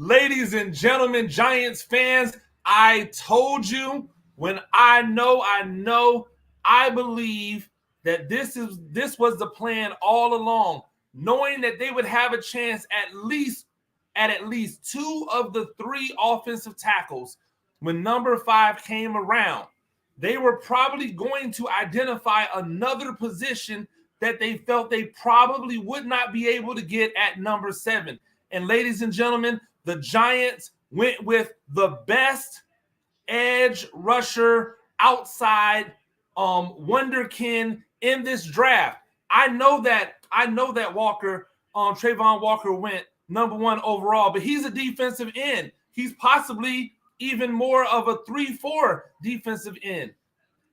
Ladies and gentlemen, Giants fans, I told you when I know, I believe that this was the plan all along, knowing that they would have a chance at least two of the three offensive tackles when number 5 came around. They were probably going to identify another position that they felt they probably would not be able to get at number 7. And ladies and gentlemen, the Giants went with the best edge rusher outside wonderkin in this draft. I know that Walker, Trayvon Walker went number 1 overall, but he's a defensive end. He's possibly even more of a 3-4 defensive end.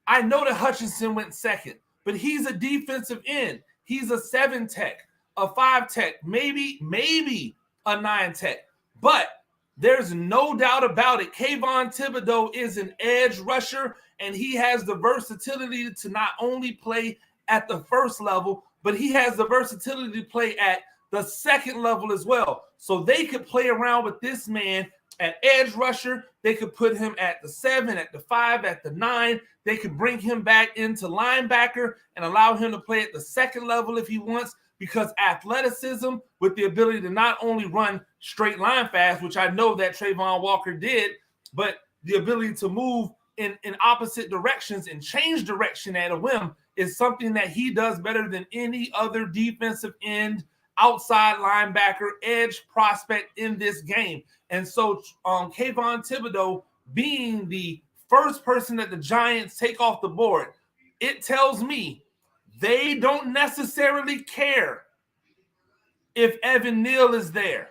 I know that Hutchinson went second, but he's a defensive end. He's a 7 tech, a 5 tech, maybe a 9 tech. But there's no doubt about it. Kayvon Thibodeaux is an edge rusher, and he has the versatility to not only play at the first level, but he has the versatility to play at the second level as well. So they could play around with this man at edge rusher. They could put him at the 7, at the 5, at the 9. They could bring him back into linebacker and allow him to play at the second level if he wants, because athleticism with the ability to not only run straight line fast, which I know that Trayvon Walker did, but the ability to move in opposite directions and change direction at a whim is something that he does better than any other defensive end, outside linebacker, edge prospect in this game. And so Kayvon Thibodeaux being the first person that the Giants take off the board, it tells me they don't necessarily care if Evan Neal is there,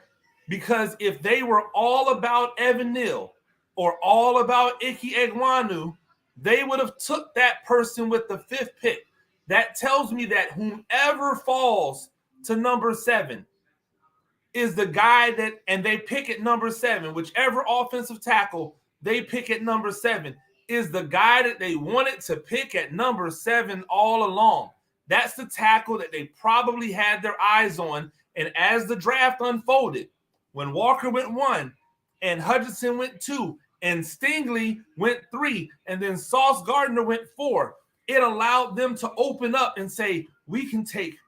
because if they were all about Evan Neal or all about Ike Ekwonu, they would have took that person with the 5th pick. That tells me that whomever falls to number 7 is the guy that, and they pick at number 7, whichever offensive tackle they pick at number 7 is the guy that they wanted to pick at number 7 all along. That's the tackle that they probably had their eyes on. And as the draft unfolded, when Walker went 1 and Hutchinson went 2 and Stingley went 3 and then Sauce Gardner went 4, it allowed them to open up and say, we can take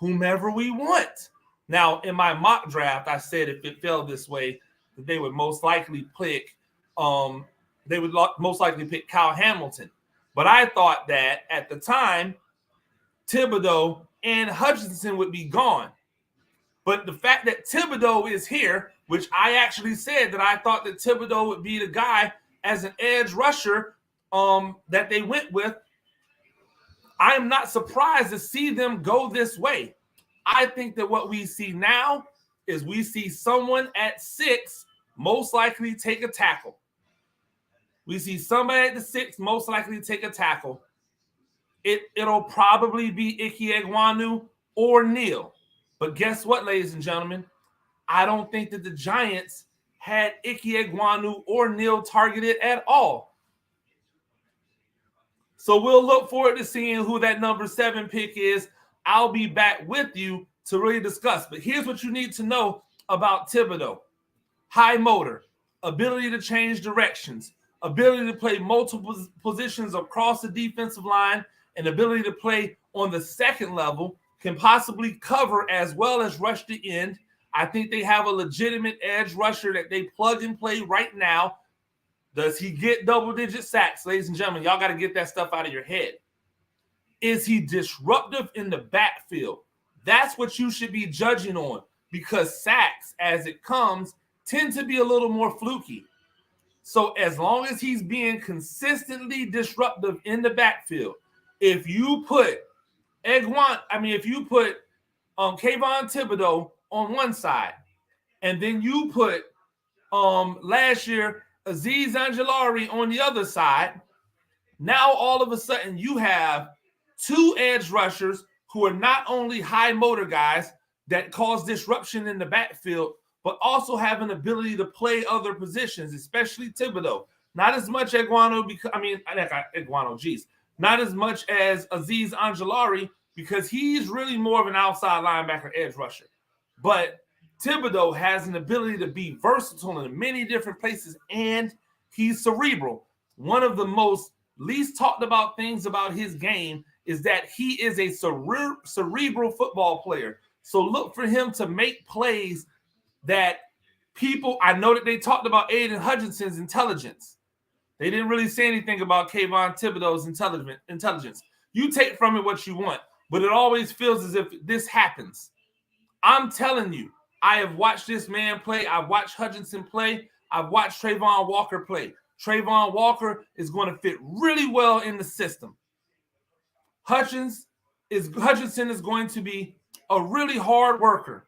whomever we want. Now, in my mock draft, I said if it fell this way, that they would most likely pick Kyle Hamilton. But I thought that at the time, Thibodeaux and Hutchinson would be gone. But the fact that Thibodeaux is here, which I actually said that I thought that Thibodeaux would be the guy as an edge rusher that they went with, I am not surprised to see them go this way. I think that what we see now is we see someone at 6 most likely take a tackle. We see somebody at the 6 most likely take a tackle. It'll probably be Ike Ekwonu or Neal. But guess what, ladies and gentlemen? I don't think that the Giants had Ike Ekwonu or Neal targeted at all. So we'll look forward to seeing who that number 7 pick is. I'll be back with you to really discuss. But here's what you need to know about Thibodeaux. High motor, ability to change directions, ability to play multiple positions across the defensive line, and ability to play on the second level, can possibly cover as well as rush the end. I think they have a legitimate edge rusher that they plug and play right now. Does he get double-digit sacks? Ladies and gentlemen, y'all got to get that stuff out of your head. Is he disruptive in the backfield? That's what you should be judging on, because sacks, as it comes, tend to be a little more fluky. So as long as he's being consistently disruptive in the backfield, if you put Kayvon Thibodeaux on one side, and then you put last year Azeez Ojulari on the other side, now all of a sudden you have 2 edge rushers who are not only high motor guys that cause disruption in the backfield, but also have an ability to play other positions, especially Thibodeaux. Not as much not as much as Azeez Ojulari, because he's really more of an outside linebacker edge rusher. But Thibodeau has an ability to be versatile in many different places, and he's cerebral. One of the most least talked about things about his game is that he is a cerebral football player. So look for him to make plays that people, I know that they talked about Aiden Hutchinson's intelligence. They didn't really say anything about Kayvon Thibodeau's intelligence. You take from it what you want, but it always feels as if this happens. I'm telling you, I have watched this man play. I've watched Hutchinson play. I've watched Travon Walker play. Travon Walker is going to fit really well in the system. Hutchinson is going to be a really hard worker.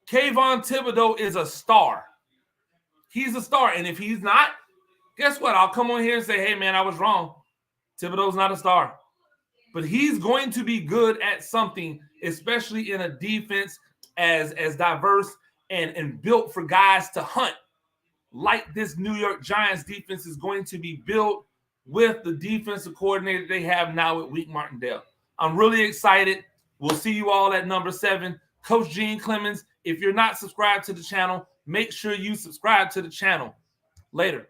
Kayvon Thibodeau is a star. He's a star. And if he's not, guess what? I'll come on here and say, hey, man, I was wrong. Thibodeau's not a star. But he's going to be good at something, especially in a defense as diverse and built for guys to hunt, like this New York Giants defense is going to be built with the defensive coordinator they have now at Wink Martindale. I'm really excited. We'll see you all at number 7. Coach Gene Clemens, if you're not subscribed to the channel, make sure you subscribe to the channel. Later.